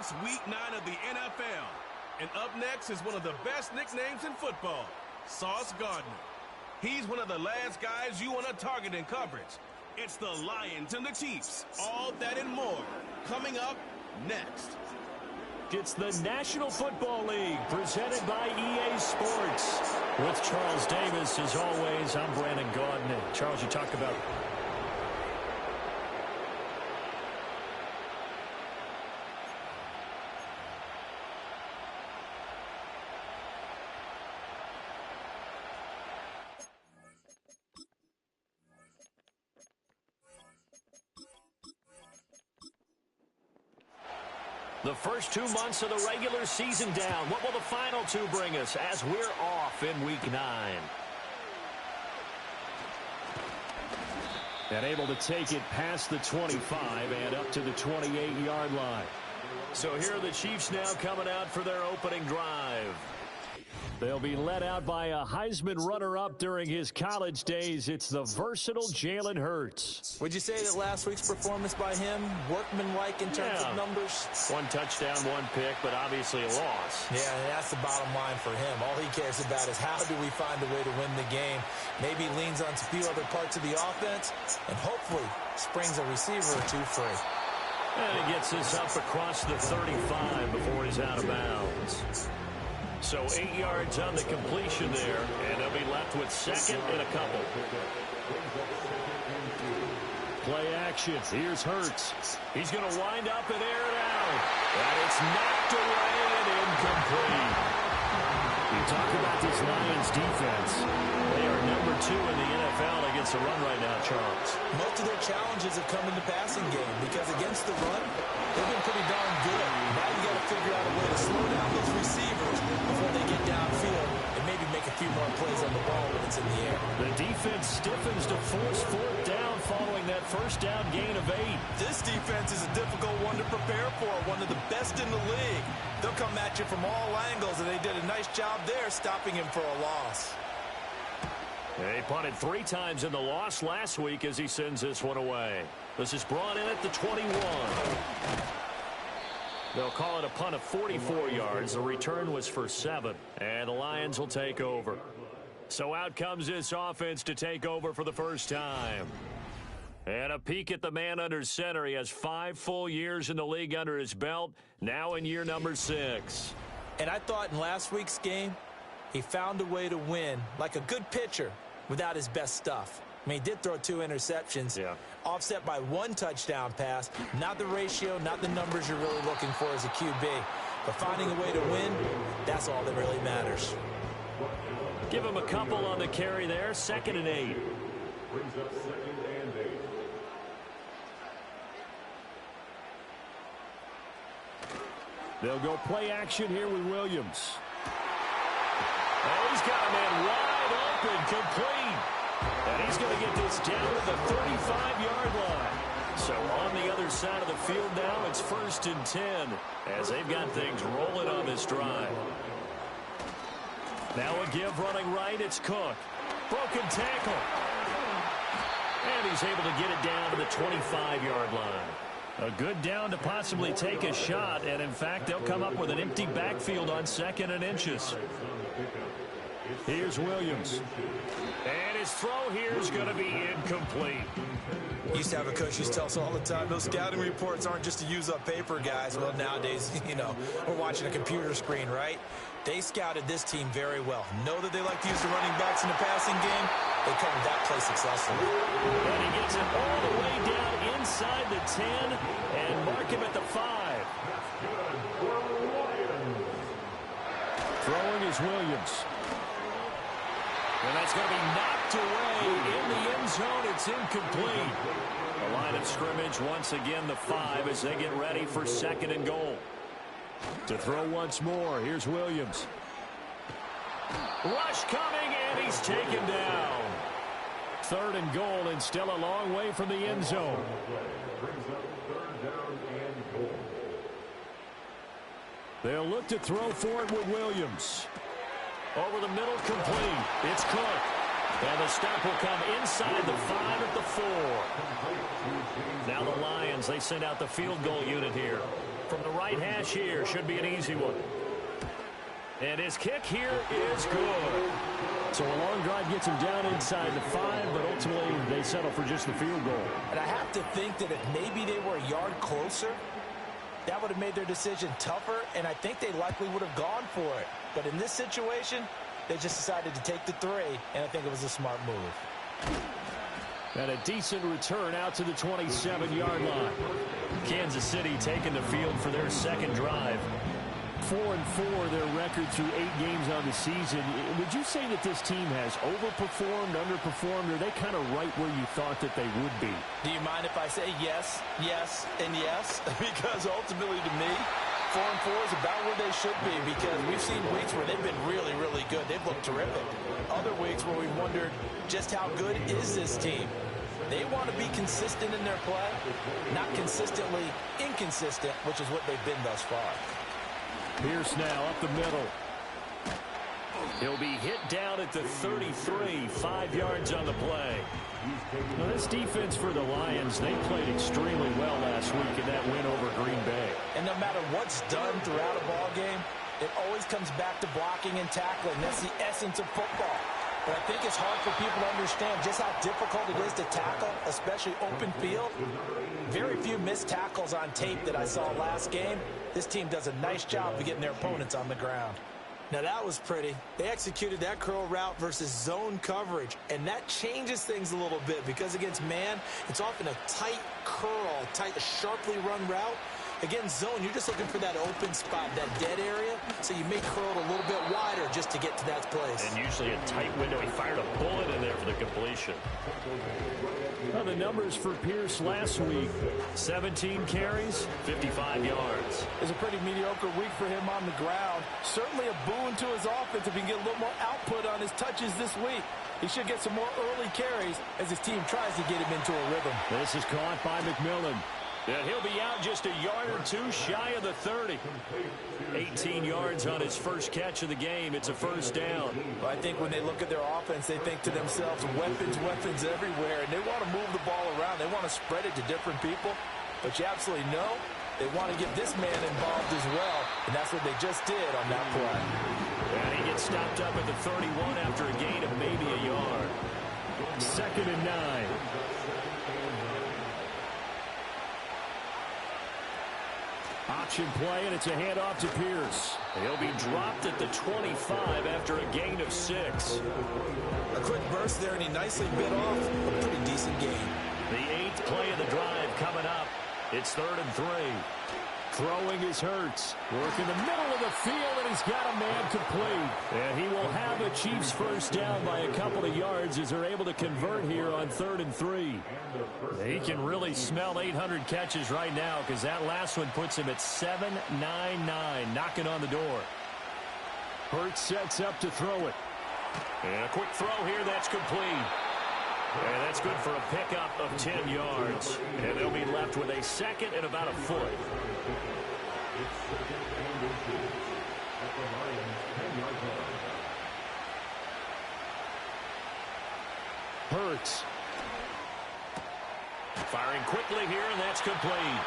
It's week 9 of the NFL. And up next is one of the best nicknames in football, Sauce Gardner. He's one of the last guys you want to target in coverage. It's the Lions and the Chiefs. All that and more coming up next. It's the National Football League presented by EA Sports. With Charles Davis, as always, I'm Brandon Gaudin. Charles, you talked about the first 2 months of the regular season down. What will the final 2 bring us as we're off in week 9? And able to take it past the 25 and up to the 28-yard line. So here are the Chiefs now coming out for their opening drive. They'll be led out by a Heisman runner-up during his college days. It's the versatile Jalen Hurts. Would you say that last week's performance by him, workmanlike in terms of numbers? 1 touchdown, 1 pick, but obviously a loss. Yeah, that's the bottom line for him. All he cares about is how do we find a way to win the game. Maybe leans on a few other parts of the offense, and hopefully springs a receiver or 2 free. And he gets this up across the 35 before he's out of bounds. So 8 yards on the completion there, and they'll be left with second and a couple. Play action. Here's Hurts. He's going to wind up and air it out. And it's knocked away and incomplete. You talk about this Lions defense. They are number 2 in the NFL against the run right now, Charles. Most of their challenges have come in the passing game because against the run, they've been pretty darn good. Now you got to figure out a way to slow down those receivers before they get downfield and maybe make a few more plays on the ball when it's in the air. The defense stiffens to force 4th down following that first down gain of 8. This defense is a difficult one to prepare for, one of the best in the league. They'll come at you from all angles, and they did a nice job there stopping him for a loss. He punted 3 times in the loss last week as he sends this one away. This is brought in at the 21. They'll call it a punt of 44 yards. The return was for 7. And the Lions will take over. So out comes this offense to take over for the first time. And a peek at the man under center. He has 5 full years in the league under his belt. Now in year number 6. And I thought in last week's game, he found a way to win like a good pitcher without his best stuff. I mean, he did throw 2 interceptions, offset by 1 touchdown pass. Not the ratio, not the numbers you're really looking for as a QB. But finding a way to win, that's all that really matters. Give him a couple on the carry there. 2nd and 8. Brings up 2nd and 8. They'll go play action here with Williams. Oh, he's got a man wide open, complete. And he's going to get this down to the 35-yard line. So on the other side of the field now, it's 1st and 10 as they've got things rolling on this drive. Now a give running right, it's Cook. Broken tackle. And he's able to get it down to the 25-yard line. A good down to possibly take a shot, and in fact, they'll come up with an empty backfield on 2nd and inches. Here's Williams. And his throw here is going to be incomplete. Used to have a coach who used to tell us all the time, those scouting reports aren't just to use up paper, guys. Well, nowadays, we're watching a computer screen, right? They scouted this team very well. Know that they like to use the running backs in the passing game. They covered that play successfully. And he gets it all the way down inside the 10 and mark him at the 5. Throwing is Williams. And that's going to be knocked away in the end zone. It's incomplete. The line of scrimmage once again the 5 as they get ready for 2nd and goal. To throw once more, here's Williams. Rush coming, and he's taken down. 3rd and goal, and still a long way from the end zone. They'll look to throw for it with Williams. Over the middle, complete. It's Cook. And the stop will come inside the 5 at the 4. Now the Lions, they send out the field goal unit here. From the right hash here, should be an easy one. And his kick here is good. So a long drive gets him down inside the 5, but ultimately they settle for just the field goal. And I have to think that if maybe they were a yard closer, that would have made their decision tougher, and I think they likely would have gone for it. But in this situation, they just decided to take the 3, and I think it was a smart move. And a decent return out to the 27-yard line. Kansas City taking the field for their second drive. 4-4 their record through 8 games on the season. Would you say that this team has overperformed, underperformed, or are they kind of right where you thought that they would be? Do you mind if I say yes, yes, and yes? Because ultimately to me, 4-4 is about where they should be, because we've seen weeks where they've been really, really good. They've looked terrific. Other weeks where we've wondered just how good is this team. They want to be consistent in their play, not consistently inconsistent, which is what they've been thus far. Pierce now up the middle. He'll be hit down at the 33, 5 yards on the play. Now this defense for the Lions, they played extremely well last week in that win over Green Bay. And no matter what's done throughout a ball game, it always comes back to blocking and tackling. That's the essence of football. But I think it's hard for people to understand just how difficult it is to tackle, especially open field. Very few missed tackles on tape that I saw last game. This team does a nice job of getting their opponents on the ground. Now that was pretty. They executed that curl route versus zone coverage, and that changes things a little bit because against man, it's often a tight curl, tight, sharply run route. Against zone, you're just looking for that open spot, that dead area, so you may curl it a little bit wider just to get to that place. And usually a tight window. He fired a bullet in there for the completion. Well, the numbers for Pierce last week, 17 carries, 55 yards. It's a pretty mediocre week for him on the ground. Certainly a boon to his offense if he can get a little more output on his touches this week. He should get some more early carries as his team tries to get him into a rhythm. This is caught by McMillan. And he'll be out just a yard or two shy of the 30. 18 yards on his first catch of the game. It's a first down. Well, I think when they look at their offense, they think to themselves, weapons, weapons everywhere. And they want to move the ball around. They want to spread it to different people. But you absolutely know they want to get this man involved as well. And that's what they just did on that play. And he gets stopped up at the 31 after a gain of maybe a yard. 2nd and 9. Option play, and it's a handoff to Pierce. He'll be dropped at the 25 after a gain of 6. A quick burst there, and he nicely bit off a pretty decent gain. The 8th play of the drive coming up. It's 3rd and 3. Throwing is Hurts. Work in the middle of the field, and he's got a man complete. And he will have the Chiefs first down by a couple of yards as they're able to convert here on 3rd and 3. He can really smell 800 catches right now because that last one puts him at 799, knocking on the door. Hurts sets up to throw it. And a quick throw here, that's complete. And that's good for a pickup of 10 yards. And they'll be left with a 2nd and about a foot. Hurts. Firing quickly here, and that's complete.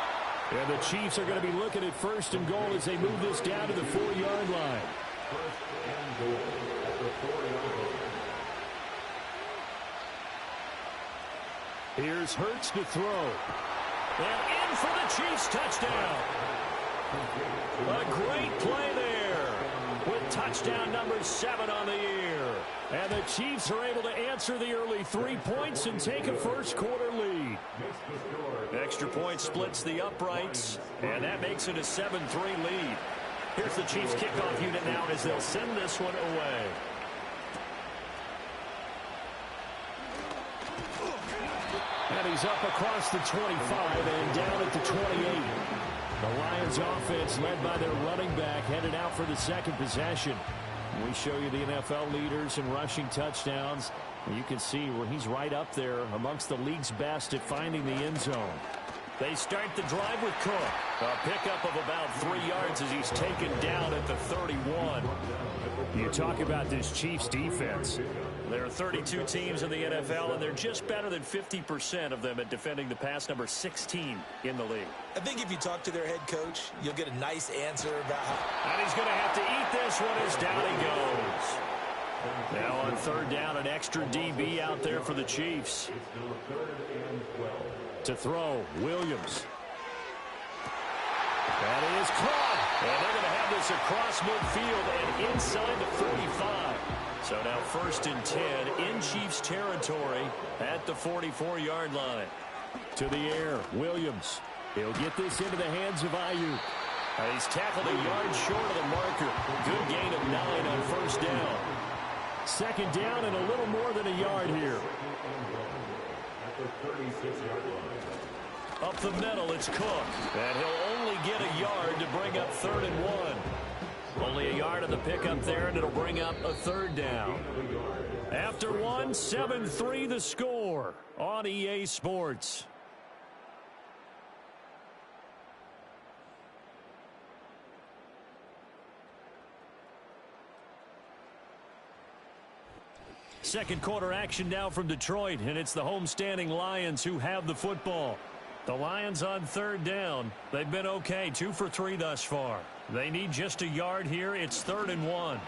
And the Chiefs are going to be looking at 1st and goal as they move this down to the 4-yard line. 1st and goal at the 4-yard line. Here's Hurts to throw. And in for the Chiefs touchdown. A great play there with touchdown number 7 on the year. And the Chiefs are able to answer the early 3 points and take a first-quarter lead. Extra point splits the uprights, and that makes it a 7-3 lead. Here's the Chiefs kickoff unit now as they'll send this one away. And he's up across the 25 and down at the 28. The Lions offense led by their running back headed out for the 2nd possession. We show you the NFL leaders in rushing touchdowns. You can see where he's right up there amongst the league's best at finding the end zone. They start the drive with Cook. A pickup of about 3 yards as he's taken down at the 31. You talk about this Chiefs defense. There are 32 teams in the NFL, and they're just better than 50% of them at defending the pass, number 16 in the league. I think if you talk to their head coach, you'll get a nice answer about how. And he's going to have to eat this one as down he goes. Now on third down, an extra DB out there for the Chiefs. To throw, Williams. That is caught. And they're going to have this across midfield and inside the 45. So now 1st and 10 in Chiefs territory at the 44-yard line. To the air, Williams. He'll get this into the hands of Ayuk. And he's tackled a yard short of the marker. Good gain of 9 on 1st down. 2nd down and a little more than a yard here. Up the middle, it's Cook. And he'll only get a yard to bring up 3rd and 1. Only a yard of the pickup there, and it'll bring up a 3rd down. After 1, 7-3 the score on EA Sports. Second quarter action now from Detroit, and it's the homestanding Lions who have the football. The Lions on 3rd down. They've been okay, 2 for 3 thus far. They need just a yard here. It's 3rd and 1.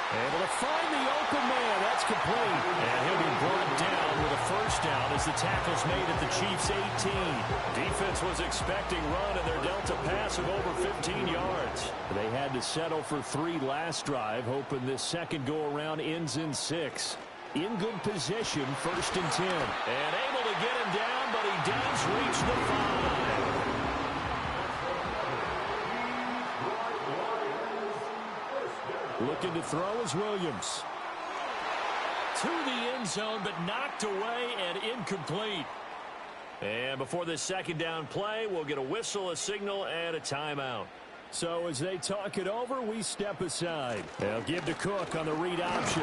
Able to find the open man. That's complete. And he'll be brought down with a 1st down as the tackle's made at the Chiefs' 18. Defense was expecting run, and they're dealt a pass of over 15 yards. They had to settle for 3 last drive, hoping this second go-around ends in 6. In good position, 1st and 10. And able to get him down, but he does reach the 5. Looking to throw is Williams. To the end zone, but knocked away and incomplete. And before this 2nd down play, we'll get a whistle, a signal, and a timeout. So as they talk it over, we step aside. They'll give to Cook on the read option.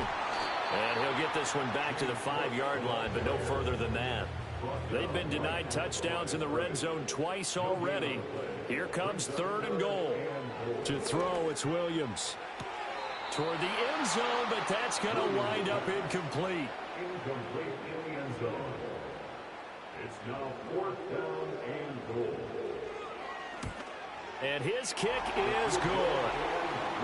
And he'll get this one back to the 5-yard line, but no further than that. They've been denied touchdowns in the red zone twice already. Here comes 3rd and goal. To throw, it's Williams. Toward the end zone, but that's going to wind up incomplete. Incomplete in the end zone. It's now 4th down and goal. And his kick is good.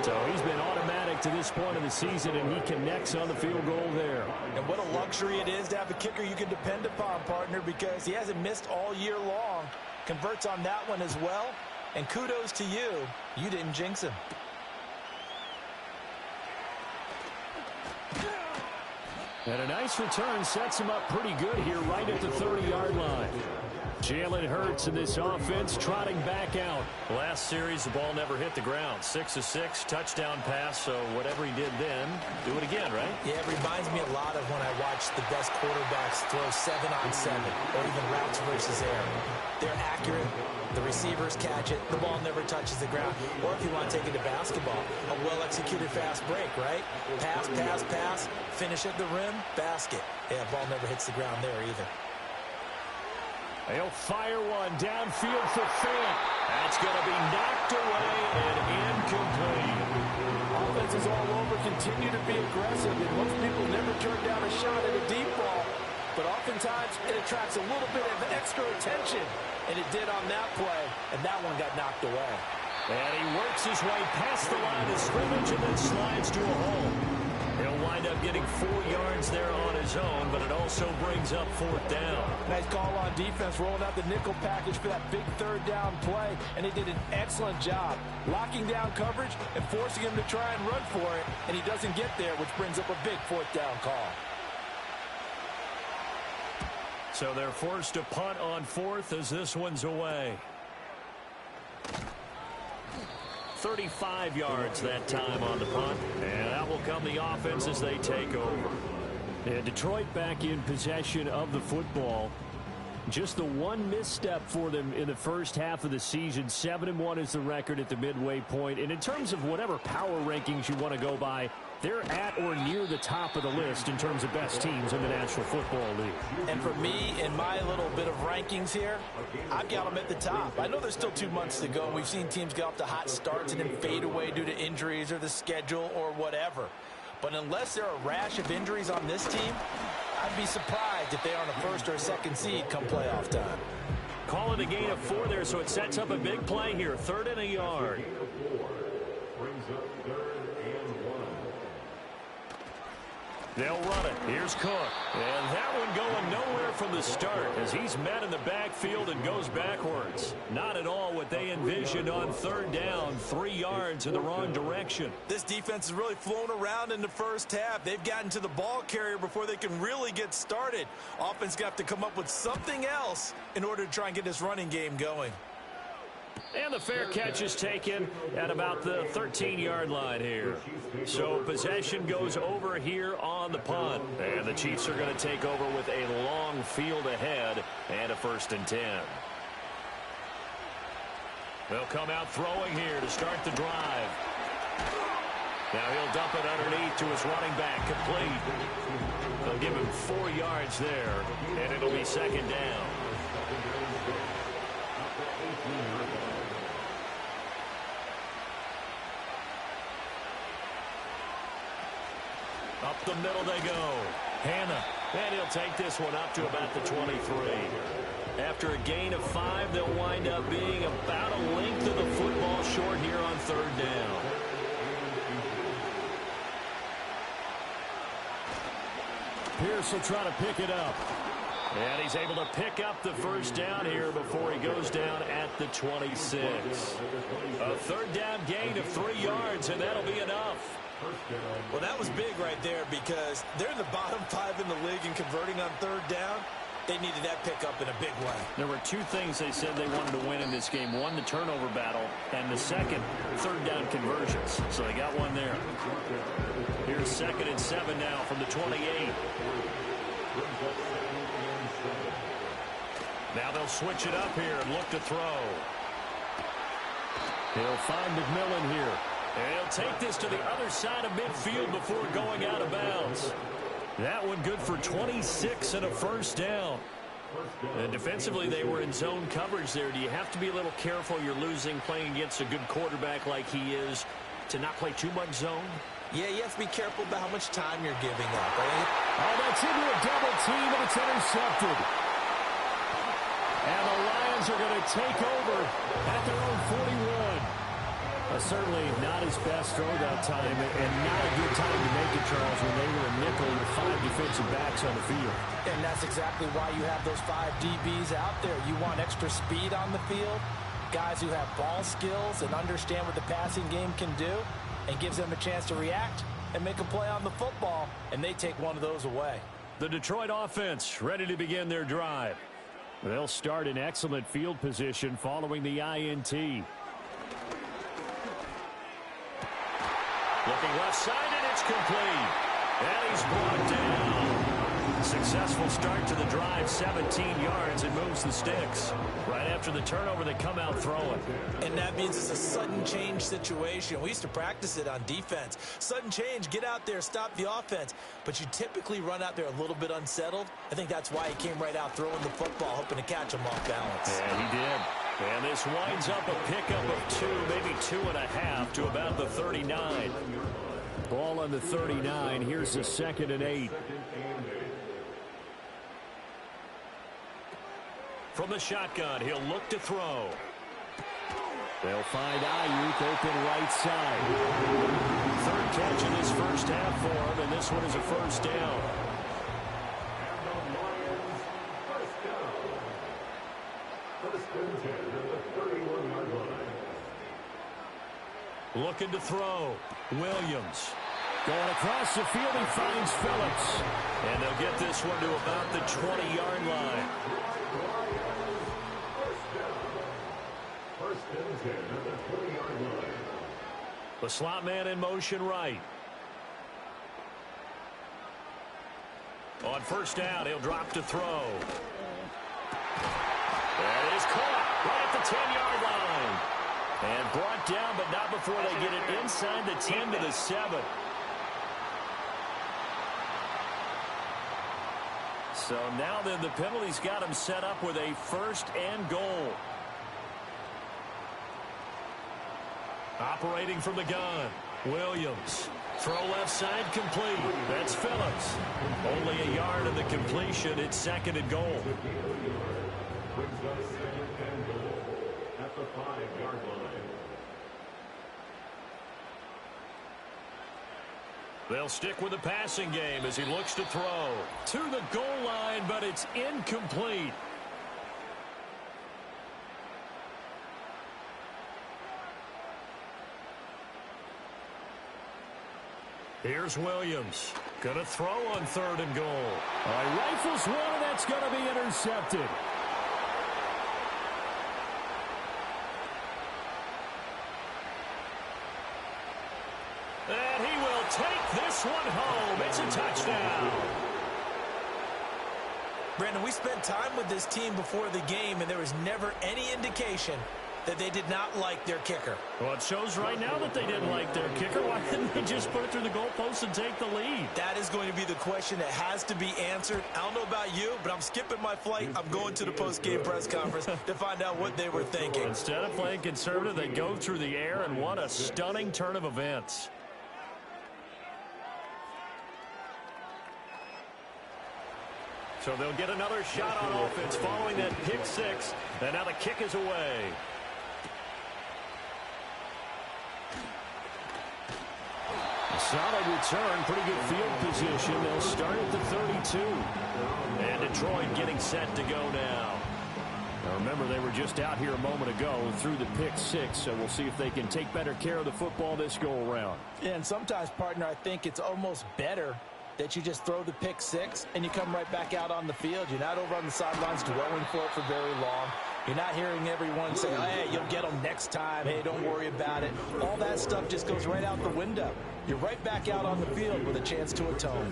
So he's been automatic to this point of the season, and he connects on the field goal there. And what a luxury it is to have a kicker you can depend upon, partner, because he hasn't missed all year long. Converts on that one as well. And kudos to you. You didn't jinx him. And a nice return sets him up pretty good here right at the 30-yard line. Jalen Hurts in this offense trotting back out. Last series, the ball never hit the ground. 6 of 6, touchdown pass, so whatever he did then, do it again, right? Yeah, it reminds me a lot of when I watch the best quarterbacks throw 7-on-7 or even routes versus air. They're accurate. The receivers catch it. The ball never touches the ground. Or if you want to take it to basketball, a well-executed fast break, right? Pass, pass, pass, finish at the rim, basket. Yeah, ball never hits the ground there either. He'll fire one downfield for Fant. That's going to be knocked away and incomplete. Offenses all over continue to be aggressive, and most people never turn down a shot at a deep ball. But oftentimes, it attracts a little bit of extra attention, and it did on that play, and that one got knocked away. And he works his way past the line of scrimmage and then slides to a hole. He'll wind up getting 4 yards there on his own, but it also brings up 4th down. Nice call on defense, rolling out the nickel package for that big 3rd down play, and they did an excellent job locking down coverage and forcing him to try and run for it, and he doesn't get there, which brings up a big 4th down call. So they're forced to punt on 4th as this one's away. 35 yards that time on the punt, and that will come the offense as they take over. And Detroit back in possession of the football. Just the one misstep for them in the first half of the season. 7-1 is the record at the midway point. And in terms of whatever power rankings you want to go by, they're at or near the top of the list in terms of best teams in the National Football League. And for me, in my little bit of rankings here, I've got them at the top. I know there's still 2 months to go, and we've seen teams get off to hot starts and then fade away due to injuries or the schedule or whatever. But unless there are a rash of injuries on this team, I'd be surprised if they aren't a first or a second seed come playoff time. Call it a gain of 4 there, so it sets up a big play here. 3rd and a yard. Brings up 3rd and 1. They'll run it. Here's Cook. And that one going nowhere from the start as he's met in the backfield and goes backwards. Not at all what they envisioned on 3rd down. 3 yards in the wrong direction. This defense has really flown around in the first half. They've gotten to the ball carrier before they can really get started. Offense got to come up with something else in order to try and get this running game going. And the fair catch is taken at about the 13-yard line here. So possession goes over here on the punt. And the Chiefs are going to take over with a long field ahead and a 1st and 10. They'll come out throwing here to start the drive. Now he'll dump it underneath to his running back, complete. They'll give him 4 yards there, and it'll be 2nd down. Up the middle they go. Hannah. And he'll take this one up to about the 23. After a gain of 5, they'll wind up being about a length of the football short here on 3rd down. Pierce will try to pick it up. And he's able to pick up the 1st down here before he goes down at the 26. A 3rd down gain of 3 yards, and that'll be enough. Well, that was big right there because they're in the bottom 5 in the league in converting on 3rd down. They needed that pickup in a big way. There were 2 things they said they wanted to win in this game. One, the turnover battle, and the second, 3rd down conversions. So they got one there. Here's 2nd and 7 now from the 28. Now they'll switch it up here and look to throw. He'll find McMillan here. And he'll take this to the other side of midfield before going out of bounds. That one good for 26 and a 1st down. And defensively, they were in zone coverage there. Do you have to be a little careful? You're losing playing against a good quarterback like he is to not play too much zone? Yeah, you have to be careful about how much time you're giving up, right? Oh, that's into a double team, and it's intercepted. And the Lions are going to take over at their own 41. Certainly not his best throw that time, and not a good time to make it, Charles, when they were a nickel with 5 defensive backs on the field. And that's exactly why you have those 5 DBs out there. You want extra speed on the field, guys who have ball skills and understand what the passing game can do, and gives them a chance to react and make a play on the football, and they take one of those away. The Detroit offense ready to begin their drive. They'll start in excellent field position following the INT. Looking left side, and it's complete. And he's brought down. Successful start to the drive, 17 yards, and moves the sticks. Right after the turnover, they come out throwing. And that means it's a sudden change situation. We used to practice it on defense. Sudden change, get out there, stop the offense. But you typically run out there a little bit unsettled. I think that's why he came right out throwing the football, hoping to catch him off balance. Yeah, he did. And this winds up a pickup of 2, maybe 2.5 to about the 39. Ball on the 39. Here's the 2nd and 8. From the shotgun, he'll look to throw. They'll find Ayuk open right side. 3rd catch in his first half for him, and this one is a 1st down. Looking to throw. Williams. Going across the field, he finds Phillips. And they'll get this one to about the 20-yard line. The slot man in motion right. On 1st down, he'll drop to throw. That is caught right at the 10-yard line. And brought down, but not before they get it inside the 10 to the 7. So now then the penalty's got him set up with a 1st and goal. Operating from the gun, Williams. Throw left side complete. That's Phillips. Only a yard of the completion. It's 2nd and goal. Brings us 2nd and goal at the 5-yard line. They'll stick with the passing game as he looks to throw. To the goal line, but it's incomplete. Here's Williams. Gonna throw on 3rd and goal. Rifles one, and that's going to be intercepted. And he will take this one home. It's a touchdown. Brandon, we spent time with this team before the game, and there was never any indication that they did not like their kicker. Well, it shows right now that they didn't like their kicker. Why didn't they just put it through the goalpost and take the lead? That is going to be the question that has to be answered. I don't know about you, but I'm skipping my flight. I'm going to the post-game press conference to find out what they were thinking. Instead of playing conservative, they go through the air, and what a stunning turn of events. So they'll get another shot on offense following that pick 6, and now the kick is away. Solid return, pretty good field position. They'll start at the 32. And Detroit getting set to go now. Now remember, they were just out here a moment ago through the pick 6, so we'll see if they can take better care of the football this go-around. Yeah, and sometimes, partner, I think it's almost better that you just throw the pick 6 and you come right back out on the field. You're not over on the sidelines dwelling for it for very long. You're not hearing everyone say, hey, you'll get them next time. Hey, don't worry about it. All that stuff just goes right out the window. You're right back out on the field with a chance to atone.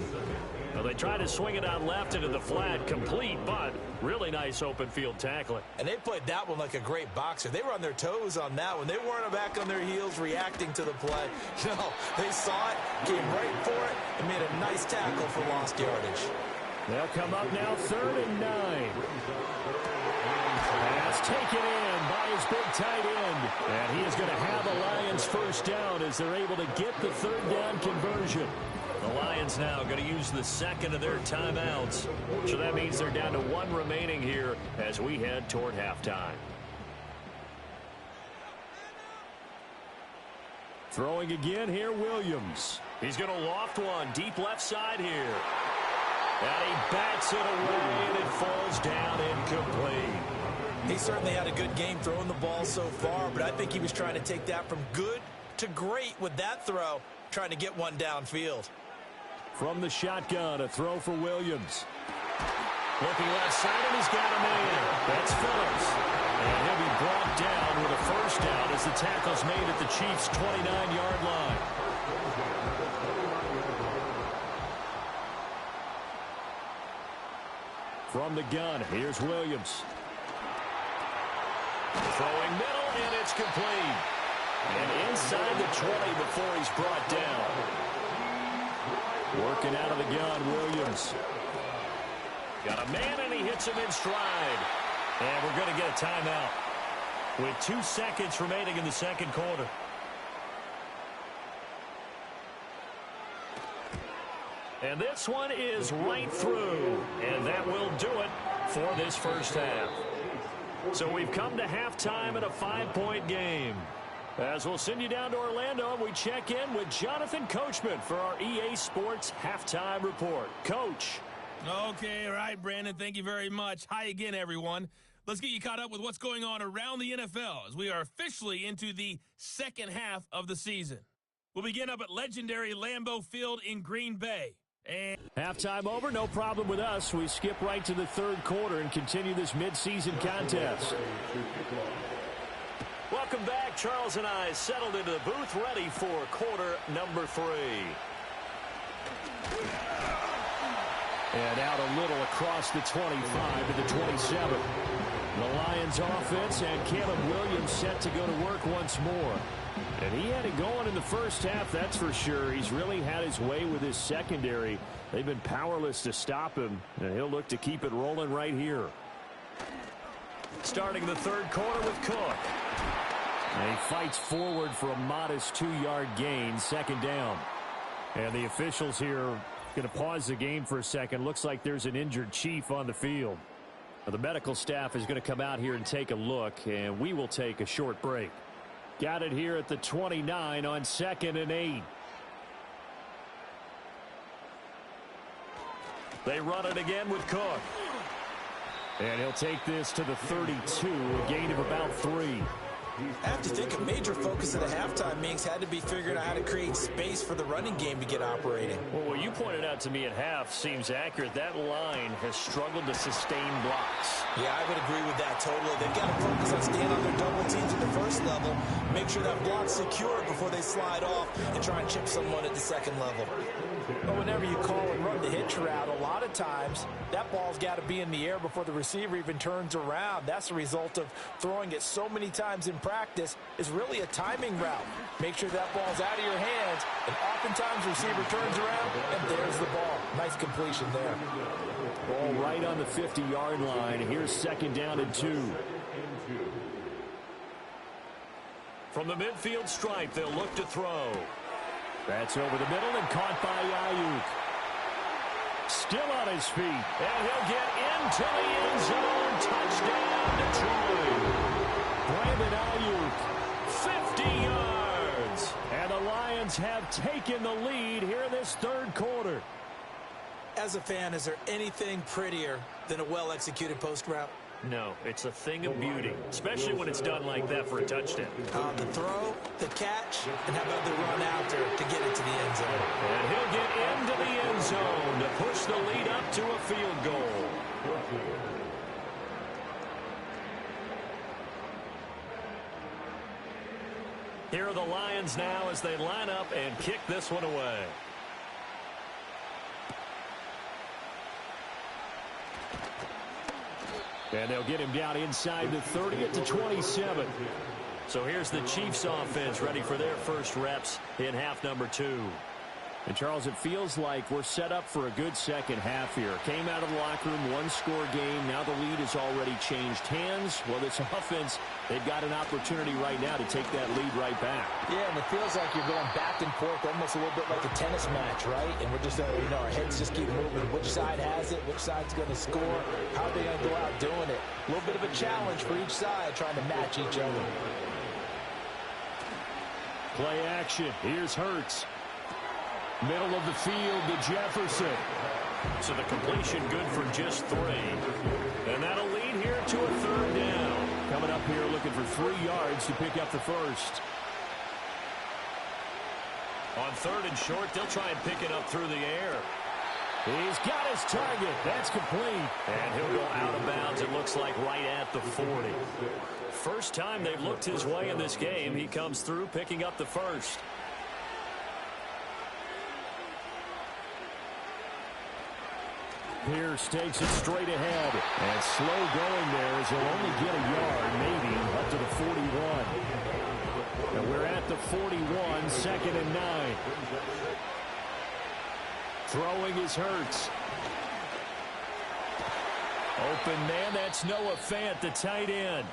Well, they try to swing it out left into the flat, complete, but really nice open field tackling. And they played that one like a great boxer. They were on their toes on that one. They weren't back on their heels reacting to the play. No, they saw it, came right for it, and made a nice tackle for lost yardage. They'll come up now 3rd and 9. Pass taken in by his big tight end. And he is going to have the Lions 1st down as they're able to get the 3rd down conversion. The Lions now going to use the 2nd of their timeouts. So that means they're down to 1 remaining here as we head toward halftime. Throwing again here, Williams. He's going to loft one deep left side here. And he bats it away, and it falls down incomplete. He certainly had a good game throwing the ball so far, but I think he was trying to take that from good to great with that throw, trying to get one downfield. From the shotgun, a throw for Williams. Looking left side, and he's got a man. That's Phillips. And he'll be brought down with a 1st down as the tackle's made at the Chiefs' 29-yard line. From the gun, here's Williams. Throwing middle, and it's complete. And inside the 20 before he's brought down. Working out of the gun, Williams. Got a man, and he hits him in stride. And we're going to get a timeout with 2 seconds remaining in the 2nd quarter. And this one is right through. And that will do it for this 1st half. So we've come to halftime in a 5-point game. As we'll send you down to Orlando, and we check in with Jonathan Coachman for our EA Sports Halftime Report. Coach. Okay, all right, Brandon, thank you very much. Hi again, everyone. Let's get you caught up with what's going on around the NFL as we are officially into the 2nd half of the season. We'll begin up at legendary Lambeau Field in Green Bay. And halftime over, no problem with us. We skip right to the 3rd quarter and continue this midseason contest. Welcome back. Charles and I settled into the booth ready for quarter number 3. And out a little across the 25 to the 27. The Lions offense and Caleb Williams set to go to work once more. And he had it going in the first half, that's for sure. He's really had his way with his secondary. They've been powerless to stop him, and he'll look to keep it rolling right here. Starting the third quarter with Cook. And he fights forward for a modest 2-yard gain, second down. And the officials here are going to pause the game for a second. Looks like there's an injured Chief on the field. The medical staff is going to come out here and take a look, and we will take a short break. Got it here at the 29 on 2nd and 8. They run it again with Cook. And he'll take this to the 32, a gain of about 3. I have to think a major focus of the halftime meetings had to be figuring out how to create space for the running game to get operating. Well, what you pointed out to me at half seems accurate. That line has struggled to sustain blocks. Yeah, I would agree with that totally. They've got to focus on staying on their double teams at the first level, make sure that block's secure before they slide off and try and chip someone at the second level. But whenever you call and run the hitch route, a lot of times that ball's got to be in the air before the receiver even turns around. That's the result of throwing it so many times in practice. Is really a timing route. Make sure that ball's out of your hands, and oftentimes the receiver turns around, and there's the ball. Nice completion there. Ball right on the 50-yard line. Here's second down and 2. From the midfield stripe, they'll look to throw. That's over the middle and caught by Ayuk. Still on his feet. And he'll get into the end zone. Touchdown, Detroit. Brandon Ayuk, 50 yards. And the Lions have taken the lead here in this third quarter. As a fan, is there anything prettier than a well-executed post route? No, it's a thing of beauty, especially when it's done like that for a touchdown. The throw, the catch, and how about the run after to get it to the end zone? And he'll get into the end zone to push the lead up to a field goal. Here are the Lions now as they line up and kick this one away. And they'll get him down inside the 30 at the 27. So here's the Chiefs offense ready for their first reps in half number 2. And, Charles, it feels like we're set up for a good second half here. Came out of the locker room, one-score game. Now the lead has already changed hands. Well, this offense, they've got an opportunity right now to take that lead right back. Yeah, and it feels like you're going back and forth almost a little bit like a tennis match, right? And we're just, our heads just keep moving. Which side has it? Which side's going to score? How are they going to go out doing it? A little bit of a challenge for each side trying to match each other. Play action. Here's Hurts. Middle of the field to Jefferson. So the completion good for just 3. And that'll lead here to a third down. Coming up here looking for 3 yards to pick up the first. On third and short, they'll try and pick it up through the air. He's got his target. That's complete. And he'll go out of bounds, it looks like, right at the 40. First time they've looked his way in this game. He comes through picking up the first. Pierce takes it straight ahead. And slow going there as he'll only get a yard, maybe, up to the 41. And we're at the 41, second and 9. Throwing is Hurts. Open man, that's Noah Fant, the tight end.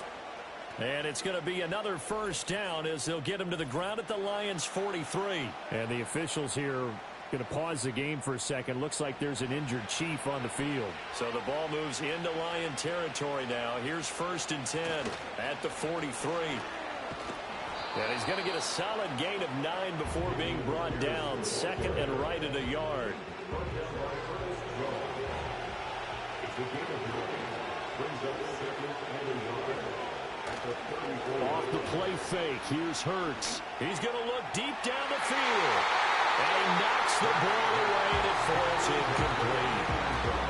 And it's going to be another first down as they'll get him to the ground at the Lions' 43. And the officials here going to pause the game for a second. Looks like there's an injured Chief on the field. So the ball moves into Lion territory now. Here's first and 10 at the 43. And he's going to get a solid gain of 9 before being brought down. Second and right at a yard. Off the play fake. Here's Hurts. He's going to look deep down the field. And he knocks the ball away and it falls incomplete.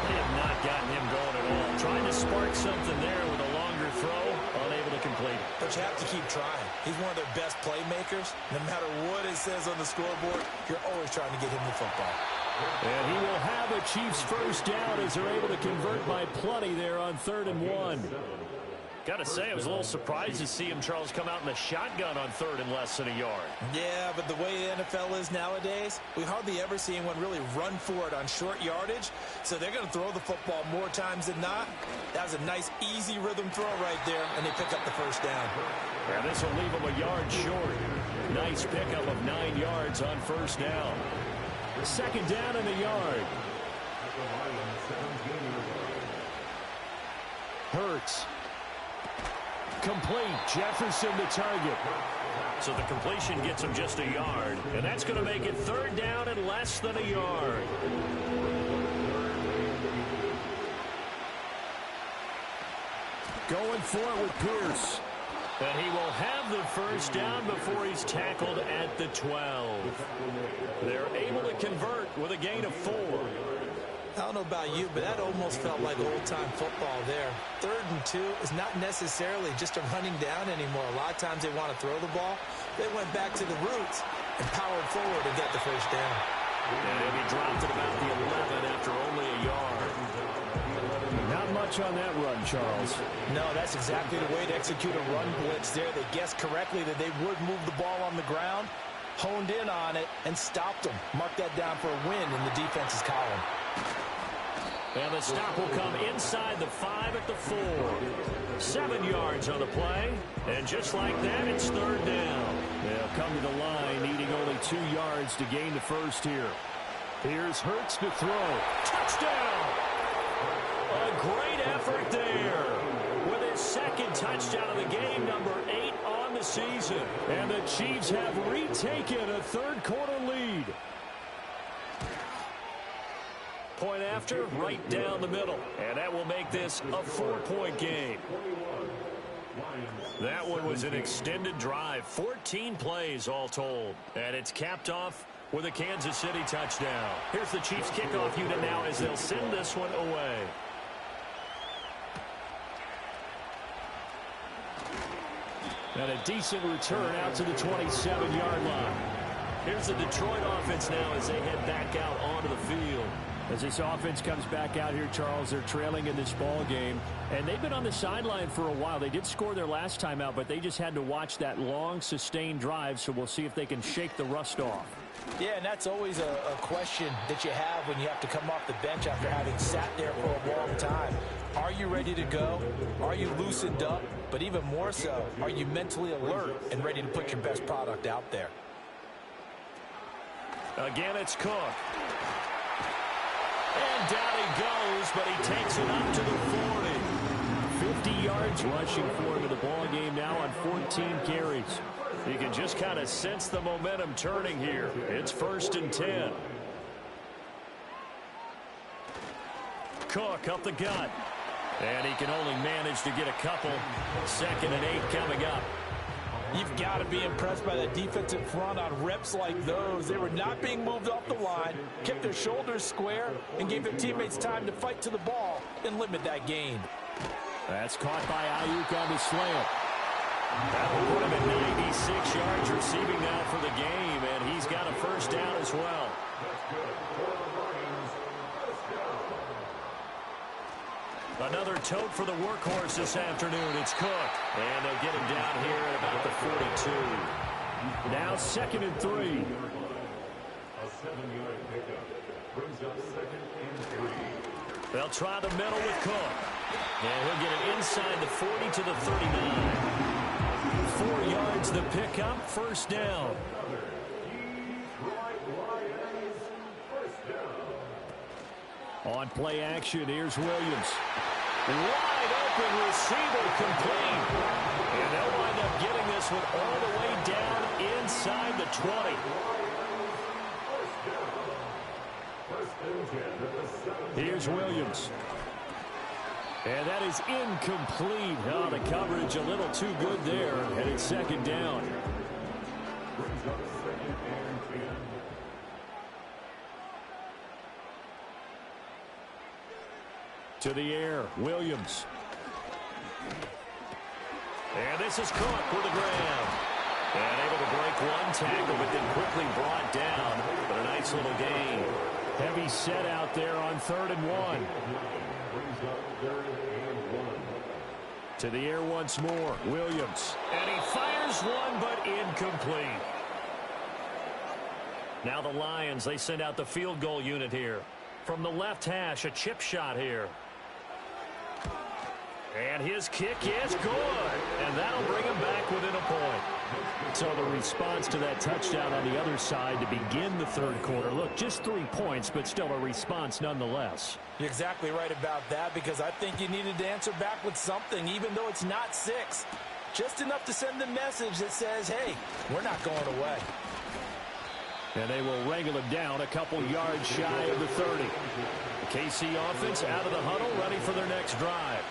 He had not gotten him going at all. Trying to spark something there with a longer throw. Unable to complete it. But you have to keep trying. He's one of their best playmakers. No matter what it says on the scoreboard, you're always trying to get him the football. And he will have a Chiefs first down as they're able to convert by plenty there on 3rd and 1. Got to say, I was a little surprised to see him, Charles, come out in the shotgun on 3rd and less than a yard. Yeah, but the way the NFL is nowadays, we hardly ever see anyone really run for it on short yardage. So they're going to throw the football more times than not. That was a nice, easy rhythm throw right there, and they pick up the first down. And this will leave them a yard short. Nice pickup of 9 yards on first down. 2nd down and a yard. Hurts. Complete. Jefferson the target. So the completion gets him just a yard. And that's going to make it 3rd down and less than a yard. Going for it with Pierce. And he will have the first down before he's tackled at the 12. They're able to convert with a gain of 4. I don't know about you, but that almost felt like old-time football there. 3rd and 2 is not necessarily just a running down anymore. A lot of times they want to throw the ball. They went back to the roots and powered forward and got the first down. And he dropped at about the 11 after only a yard. Not much on that run, Charles. No, that's exactly the way to execute a run blitz there. They guessed correctly that they would move the ball on the ground, honed in on it, and stopped them. Mark that down for a win in the defense's column. And the stop will come inside the 5 at the 4. 7 yards on the play. And just like that, it's 3rd down. They'll come to the line, needing only 2 yards to gain the first here. Here's Hurts to throw. Touchdown! A great effort there. With his 2nd touchdown of the game, number 8 on the season. And the Chiefs have retaken a 3rd quarter lead. Point after, right down the middle. And that will make this a 4-point game. That one was an extended drive. 14 plays all told. And it's capped off with a Kansas City touchdown. Here's the Chiefs kickoff unit now as they'll send this one away. And a decent return out to the 27-yard line. Here's the Detroit offense now as they head back out onto the field. As this offense comes back out here, Charles, they're trailing in this ball game. And they've been on the sideline for a while. They did score their last time out, but they just had to watch that long, sustained drive. So we'll see if they can shake the rust off. Yeah, and that's always a question that you have when you have to come off the bench after having sat there for a long time. Are you ready to go? Are you loosened up? But even more so, are you mentally alert and ready to put your best product out there? Again, it's Cook. And down he goes, but he takes it up to the 40. 50 yards rushing for him in the ball game now on 14 carries. You can just kind of sense the momentum turning here. It's 1st and 10. Cook up the gut. And he can only manage to get a couple. 2nd and 8 coming up. You've got to be impressed by the defensive front on reps like those. They were not being moved off the line, kept their shoulders square, and gave their teammates time to fight to the ball and limit that gain. That's caught by Ayuk on the slant. That will put him at 96 yards receiving now for the game, and he's got a first down as well. Another tote for the workhorse this afternoon. It's Cook. And they'll get him down here at about the 42. Now 2nd and 3. A 7-yard pickup brings up 2nd and 3. They'll try the middle with Cook. And he'll get it inside the 40 to the 39. 4 yards the pickup, first down. On play action, here's Williams. Wide open receiver complete. And they'll wind up getting this one all the way down inside the 20. Here's Williams. And that is incomplete. Oh, the coverage a little too good there. And it's 2nd down. To the air, Williams. And this is Cook with the grab. And able to break one tackle, but then quickly brought down. But a nice little gain. Heavy set out there on 3rd and 1. To the air once more. Williams. And he fires one, but incomplete. Now the Lions, they send out the field goal unit here. From the left hash, a chip shot here. And his kick is good. And that'll bring him back within a point. So the response to that touchdown on the other side to begin the third quarter. Look, just 3 points, but still a response nonetheless. You're exactly right about that, because I think you needed to answer back with something, even though it's not 6. Just enough to send the message that says, hey, we're not going away. And they will wrangle him down a couple yards shy of the 30. The KC offense out of the huddle, ready for their next drive.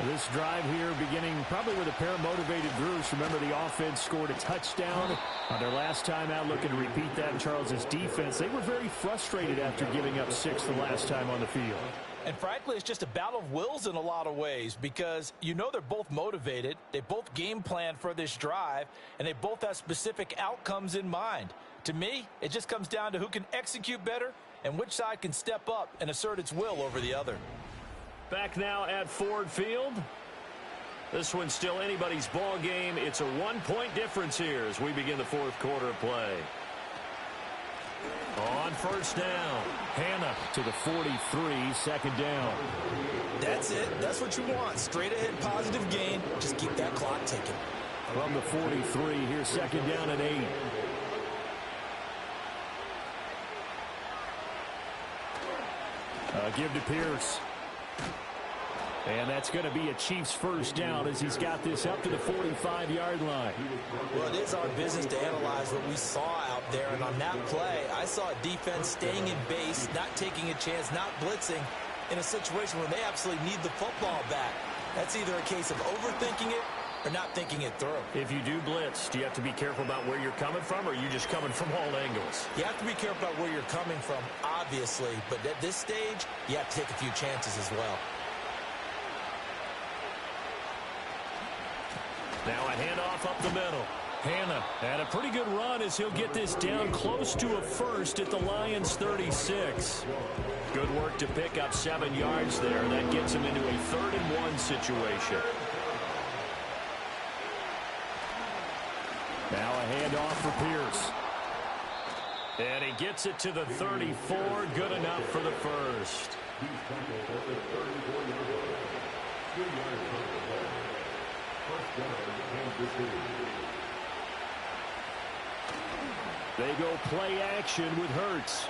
This drive here beginning probably with a pair of motivated groups. Remember, the offense scored a touchdown on their last time out. Looking to repeat that in Charles's defense. They were very frustrated after giving up 6 the last time on the field. And frankly, it's just a battle of wills in a lot of ways, because you know they're both motivated. They both game plan for this drive, and they both have specific outcomes in mind. To me, it just comes down to who can execute better and which side can step up and assert its will over the other. Back now at Ford Field. This one's still anybody's ball game. It's a 1-point difference here as we begin the fourth quarter of play. On first down, Hannah to the 43, second down. That's it. That's what you want. Straight ahead positive gain. Just keep that clock ticking. From the 43, here's second down and 8. Give to Pierce. And that's going to be a Chiefs first down as he's got this up to the 45-yard line. Well, it is our business to analyze what we saw out there. And on that play, I saw a defense staying in base, not taking a chance, not blitzing in a situation where they absolutely need the football back. That's either a case of overthinking it or not thinking it through. If you do blitz, do you have to be careful about where you're coming from, or are you just coming from all angles? You have to be careful about where you're coming from, obviously. But at this stage, you have to take a few chances as well. Now a handoff up the middle. Hannah, and a pretty good run as he'll get this down close to a first at the Lions' 36. Good work to pick up 7 yards there. That gets him into a 3rd-and-1 situation. Now a handoff for Pierce. And he gets it to the 34. Good enough for the first. They go play action with Hurts.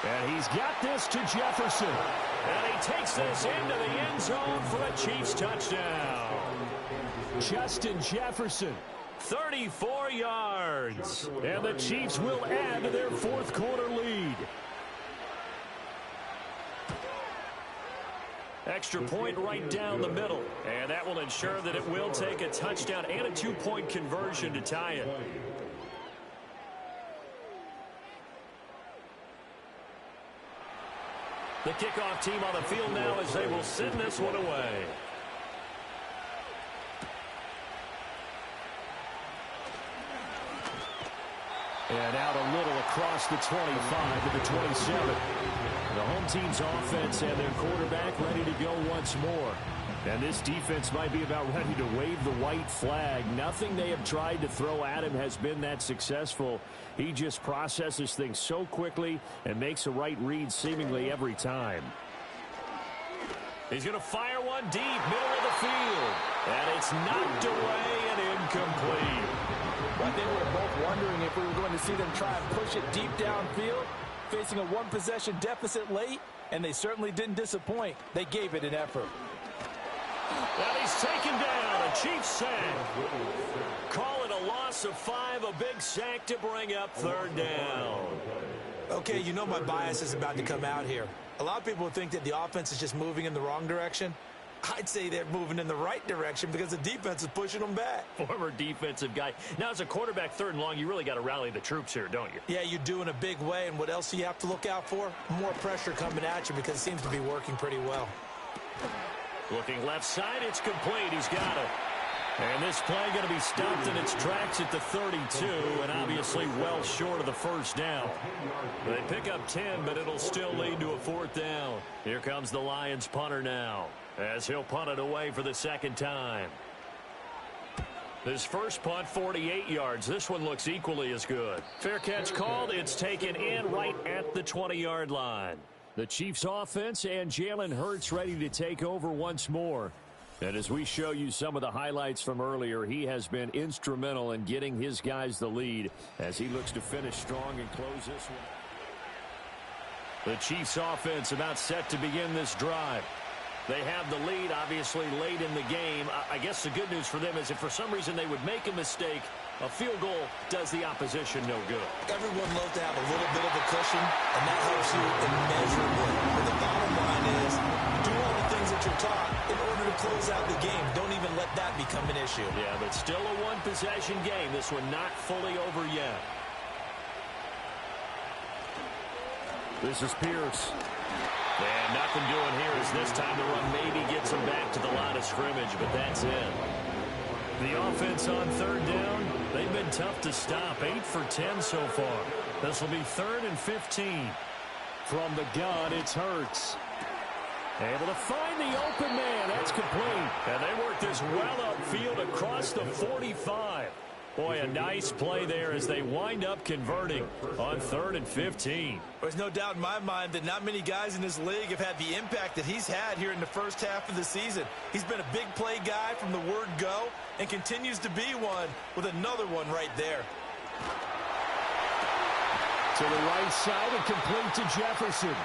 And he's got this to Jefferson. And he takes this into the end zone for a Chiefs touchdown. Justin Jefferson, 34 yards. And the Chiefs will add to their fourth quarter lead. Extra point right down the middle. And that will ensure that it will take a touchdown and a 2-point conversion to tie it. The kickoff team on the field now as they will send this one away. And out a little across the 25 to the 27. The home team's offense and their quarterback ready to go once more. And this defense might be about ready to wave the white flag. Nothing they have tried to throw at him has been that successful. He just processes things so quickly and makes a right read seemingly every time. He's going to fire one deep, middle of the field. And it's knocked away and incomplete. I think we were both wondering if we were going to see them try and push it deep downfield, facing a one-possession deficit late, and they certainly didn't disappoint. They gave it an effort. And he's taken down, a Chiefs sack. Call it a loss of 5, a big sack to bring up 3rd down. Okay, you know my bias is about to come out here. A lot of people think that the offense is just moving in the wrong direction. I'd say they're moving in the right direction because the defense is pushing them back. Former defensive guy. Now, as a quarterback 3rd and long, you really got to rally the troops here, don't you? Yeah, you do in a big way. And what else do you have to look out for? More pressure coming at you because it seems to be working pretty well. Looking left side, it's complete. He's got it. And this play going to be stopped in its tracks at the 32, and obviously well short of the 1st down. They pick up 10, but it'll still lead to a 4th down. Here comes the Lions punter now. as he'll punt it away for the second time. His first punt, 48 yards. This one looks equally as good. Fair catch called. It's taken in right at the 20-yard line. The Chiefs offense and Jalen Hurts ready to take over once more. And as we show you some of the highlights from earlier, he has been instrumental in getting his guys the lead as he looks to finish strong and close this one. The Chiefs offense about set to begin this drive. They have the lead, obviously, late in the game. I guess the good news for them is if for some reason they would make a mistake, a field goal does the opposition no good. Everyone loves to have a little bit of a cushion, and that helps you immeasurably. But the bottom line is, do all the things that you're taught in order to close out the game. Don't even let that become an issue. Yeah, but still a one-possession game. This one not fully over yet. This is Pierce. And nothing doing here as this time the run maybe gets him back to the line of scrimmage, but that's it. The offense on third down, they've been tough to stop. 8 for 10 so far. This will be 3rd and 15. From the gun, it's Hurts. Able to find the open man. That's complete. And they work this well upfield across the 45. Boy, a nice play there as they wind up converting on 3rd and 15. There's no doubt in my mind that not many guys in this league have had the impact that he's had here in the first half of the season. He's been a big play guy from the word go and continues to be one with another one right there. To the right side and complete to Jefferson.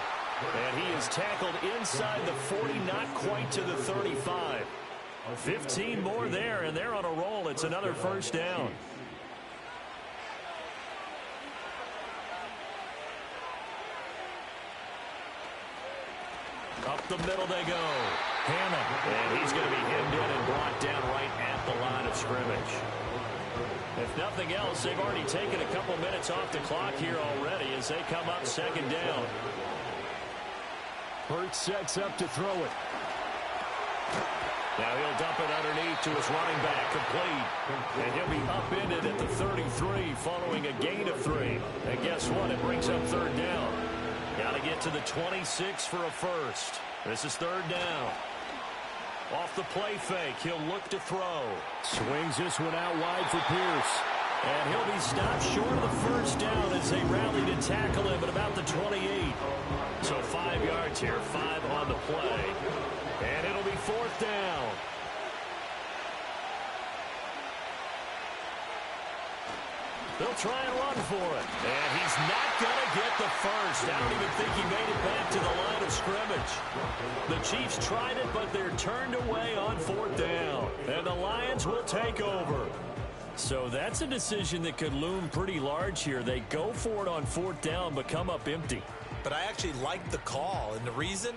And he is tackled inside the 40, not quite to the 35. 15 more there, and they're on a roll. It's another first down. Up the middle they go. Hannah. And he's going to be hemmed in and brought down right at the line of scrimmage. If nothing else, they've already taken a couple minutes off the clock here already as they come up second down. Hurts sets up to throw it. Now he'll dump it underneath to his running back, complete. And he'll be upended at the 33 following a gain of 3. And guess what? It brings up third down. Got to get to the 26 for a first. This is third down. Off the play fake, he'll look to throw. Swings this one out wide for Pierce. And he'll be stopped short of the first down as they rally to tackle him at about the 28. So 5 yards here, 5 on the play. And it'll be fourth down. They'll try and run for it. And he's not going to get the first. I don't even think he made it back to the line of scrimmage. The Chiefs tried it, but they're turned away on fourth down. And the Lions will take over. So that's a decision that could loom pretty large here. They go for it on fourth down, but come up empty. But I actually like the call, and the reason?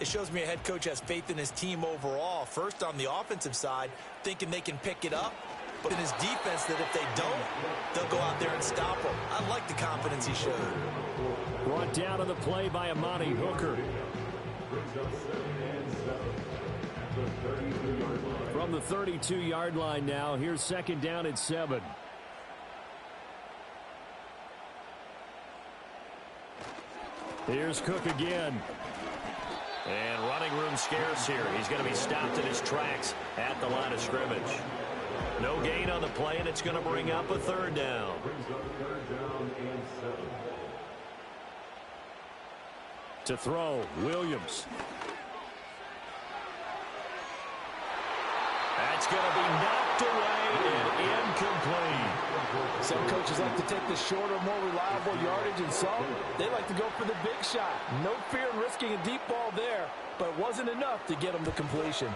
It shows me a head coach has faith in his team overall. First on the offensive side, thinking they can pick it up. But in his defense, that if they don't, they'll go out there and stop them. I like the confidence he showed. Brought down on the play by Amani Hooker. From the 32-yard line now, here's second down at 7. Here's Cook again. And running room scarce here. He's going to be stopped in his tracks at the line of scrimmage. No gain on the play, and it's going to bring up a third down. To throw, Williams. That's going to be knocked away and incomplete. Some coaches like to take the shorter, more reliable yardage, and some, they like to go for the big shot. No fear in risking a deep ball there, but it wasn't enough to get them to completion.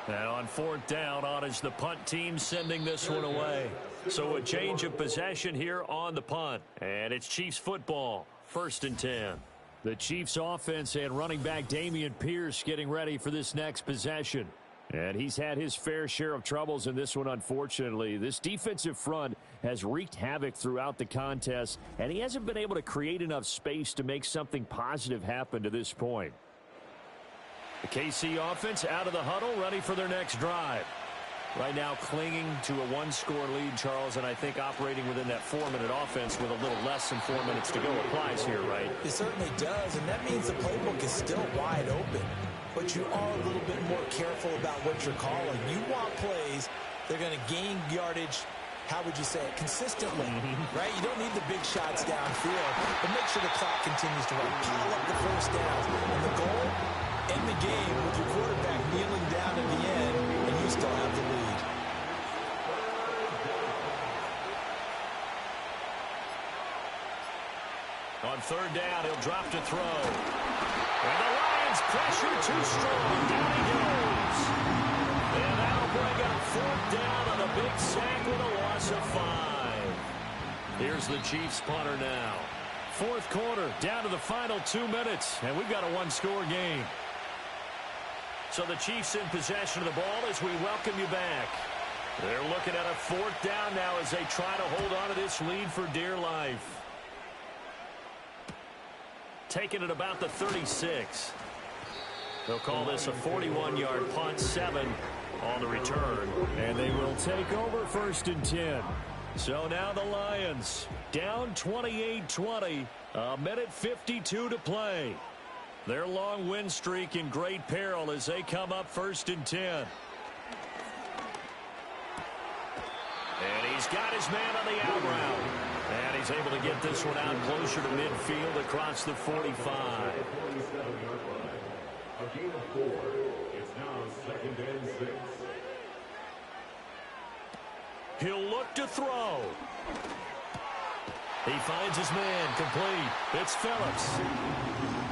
And on fourth down, on is the punt team sending this one away. So a change of possession here on the punt. And it's Chiefs football, 1st and 10. The Chiefs offense and running back Dameon Pierce getting ready for this next possession. And he's had his fair share of troubles in this one, unfortunately. This defensive front has wreaked havoc throughout the contest, and he hasn't been able to create enough space to make something positive happen to this point. The KC offense out of the huddle, ready for their next drive. Right now clinging to a one-score lead, Charles, and I think operating within that 4-minute offense with a little less than 4 minutes to go applies here, right? It certainly does, and that means the playbook is still wide open. but you are a little bit more careful about what you're calling. You want plays that are going to gain yardage, how would you say it, consistently, right? You don't need the big shots downfield, but make sure the clock continues to run. Pile up the first downs. And the goal, end the game with your quarterback kneeling down at the end, and you still have the lead. On third down, he'll drop to throw. And the Lions pressure too strong. Down he goes. And that'll bring up fourth down on a big sack with a loss of 5. Here's the Chiefs punter now. Fourth quarter, down to the final 2 minutes, and we've got a one-score game. So the Chiefs in possession of the ball as we welcome you back. They're looking at a fourth down now as they try to hold on to this lead for dear life. Taking it about the 36. They'll call this a 41-yard punt, 7 on the return. And they will take over first and 10. So now the Lions down 28-20, a minute 52 to play. Their long win streak in great peril as they come up first and 10. And he's got his man on the out route. And he's able to get this one out closer to midfield across the 45. A gain of 4. It's now 2nd and 6. He'll look to throw. He finds his man complete. It's Phillips.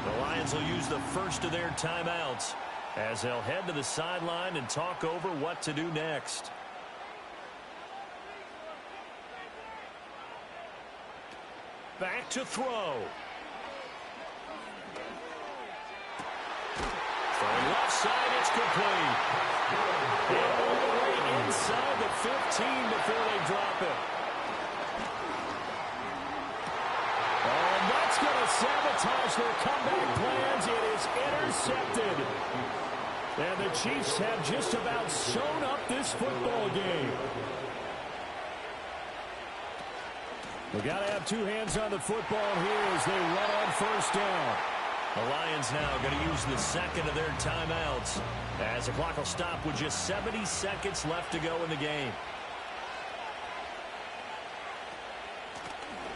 The Lions will use the first of their timeouts as they'll head to the sideline and talk over what to do next. Back to throw. From left side, it's complete. And all the way inside the 15 before they drop it. Oh, and that's going to sabotage their comeback plans. It is intercepted. And the Chiefs have just about sewn up this football game. We've got to have two hands on the football here as they run on first down. The Lions now going to use the second of their timeouts as the clock will stop with just 70 seconds left to go in the game.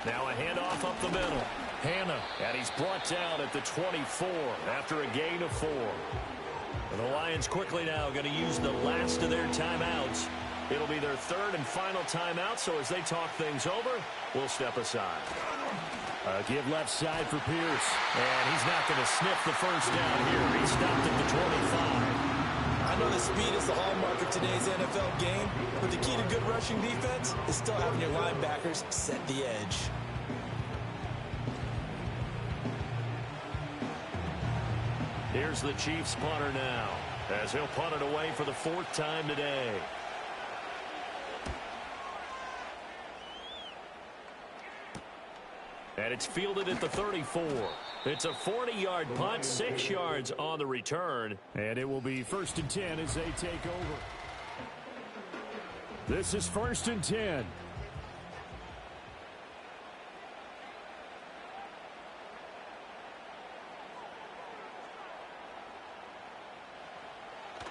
Now a handoff up the middle. Hannah, and he's brought down at the 24 after a gain of 4. And the Lions quickly now going to use the last of their timeouts. It'll be their third and final timeout, so as they talk things over, we'll step aside. Give left side for Pierce. And he's not going to sniff the first down here. He stopped at the 25. I know the speed is the hallmark of today's NFL game, but the key to good rushing defense is still having your linebackers set the edge. Here's the Chiefs punter now, as he'll punt it away for the 4th time today. And it's fielded at the 34. It's a 40-yard punt, 6 yards on the return. And it will be 1st and 10 as they take over. This is 1st and 10.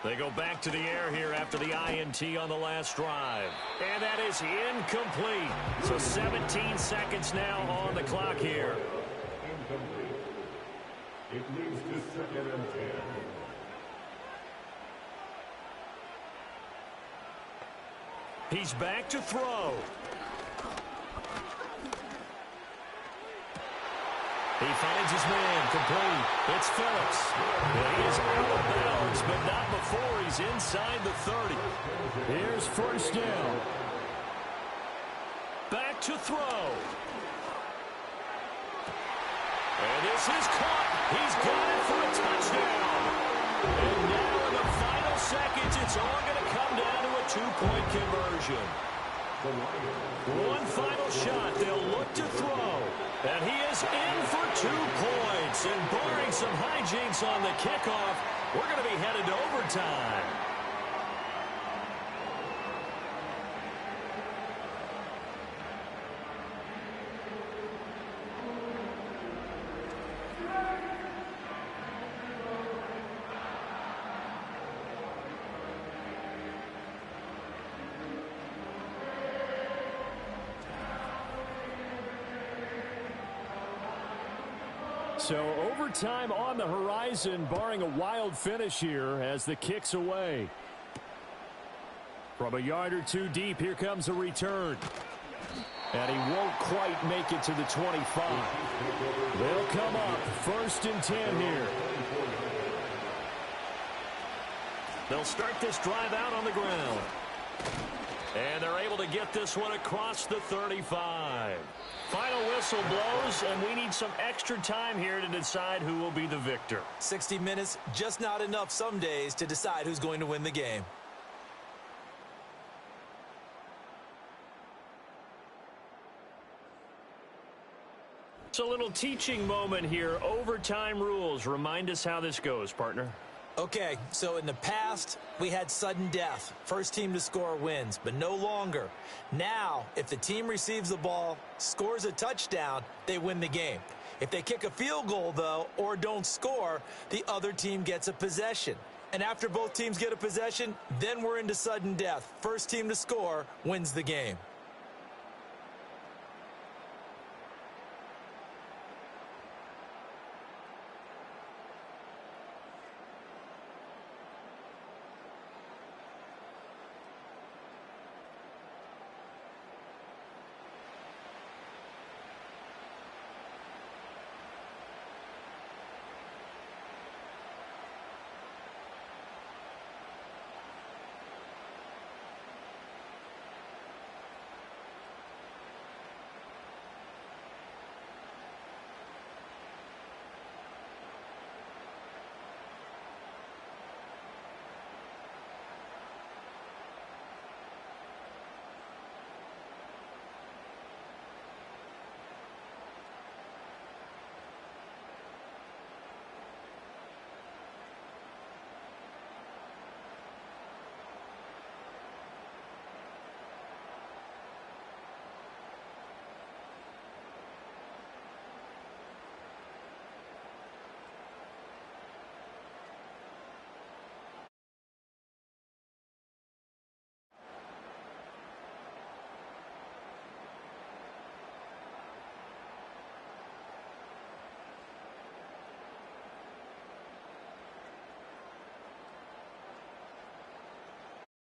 They go back to the air here after the INT on the last drive. And that is incomplete. So 17 seconds now on the clock here. Incomplete. It leads to 2nd and 10. He's back to throw. He finds his man complete. It's Phillips. Well, he is out of bounds, but not before he's inside the 30. Here's 1st down. Back to throw. And this is caught. He's got it for a touchdown. And now in the final seconds, it's all going to come down to a 2-point conversion. One final shot. They'll look to throw. And he is in for 2 points. And barring some hijinks on the kickoff, we're going to be headed to overtime. So overtime on the horizon, barring a wild finish here as the kick's away. From a yard or two deep, here comes a return. And he won't quite make it to the 25. They'll come up 1st and 10 here. They'll start this drive out on the ground. And they're able to get this one across the 35. Final whistle blows, and we need some extra time here to decide who will be the victor. 60 minutes, just not enough some days to decide who's going to win the game. It's a little teaching moment here. Overtime rules. Remind us how this goes, partner. Okay, so in the past, we had sudden death. First team to score wins, but no longer. Now, if the team receives the ball, scores a touchdown, they win the game. If they kick a field goal, though, or don't score, the other team gets a possession. And after both teams get a possession, then we're into sudden death. First team to score wins the game.